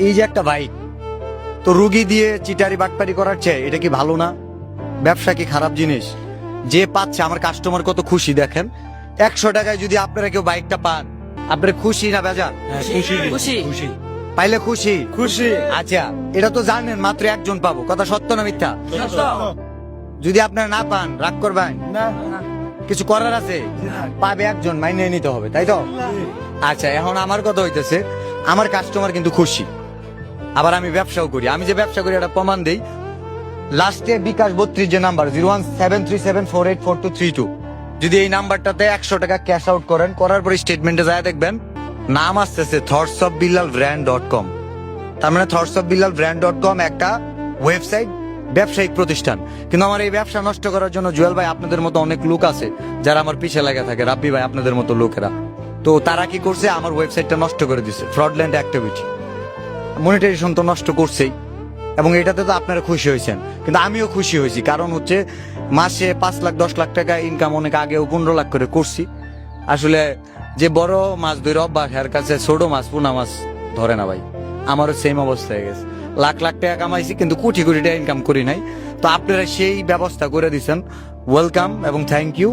এই যে একটা বাইক, তো রুগী দিয়ে চিটারি বাটপারি করার চেয়ে এটা কি ভালো না? ব্যবসা কি খারাপ জিনিস? যে পাচ্ছে আমার কাস্টমার কত খুশি দেখেন। 100 টাকায় যদি আপনারা কেউ বাইকটা পান, আপনারা খুশি না বেজান? খুশি। পাইলে খুশি? খুশি। আচ্ছা, এটা তো জানেন মাত্র একজন পাবো, কথা সত্য না মিথ্যা? যদি আপনারা না পান রাগ করবেন না, কিছু করার আছে? পাবে একজন, মাইনে নিতে হবে, তাই তো? আচ্ছা, এখন আমার কথা হইতেছে, আমার কাস্টমার কিন্তু খুশি, আবার আমি ব্যবসাও করি। আমি যে ব্যবসা করি এটা প্রমাণ দেই। লাস্টে বিকাশ 32 যে নাম্বার 01737484232, যদি এই নাম্বারটাতে 100 টাকা ক্যাশ আউট করেন, করার পরে স্টেটমেন্টে যায় দেখবেন নাম আসতেছে thoughtsofbilalbrand.com। তার মানে thoughtsofbilalbrand.com একটা ওয়েবসাইট, ব্যবসায়িক প্রতিষ্ঠান। কিন্তু আমার এই ব্যবসা নষ্ট করার জন্য জুয়েল ভাই আপনাদের মতো অনেক লোক আছে যারা আমার পিছে লেগে থাকে, রাব্বি ভাই আপনাদের মতো লোকেরা। তো তারা কি করছে, আমার ওয়েবসাইটটা নষ্ট করে দিছে, ফ্রডল্যান্ড অ্যাক্টিভিটি, মনিটাইজেশন তো নষ্ট করছেই। এবং এটাতে তো আপনারা খুশি হয়েছেন, কিন্তু আমিও খুশি হয়েছি, কারণ হচ্ছে মাসে 5 লাখ 10 লাখ টাকা ইনকাম অনেক আগেও 15 লাখ করে করছি। আসলে যে বড় মাছ ধরে অভ্যাস, এর কাছে ছোট মাছ পোনা মাছ ধরে না ভাই। আমারও সেম অবস্থা হয়ে গেছে, লাখ লাখ টাকা কামাইছি কিন্তু কোটি কোটি টাকা ইনকাম করি নাই। তো আপনারা সেই ব্যবস্থা করে দিচ্ছেন, ওয়েলকাম এবং থ্যাংক ইউ।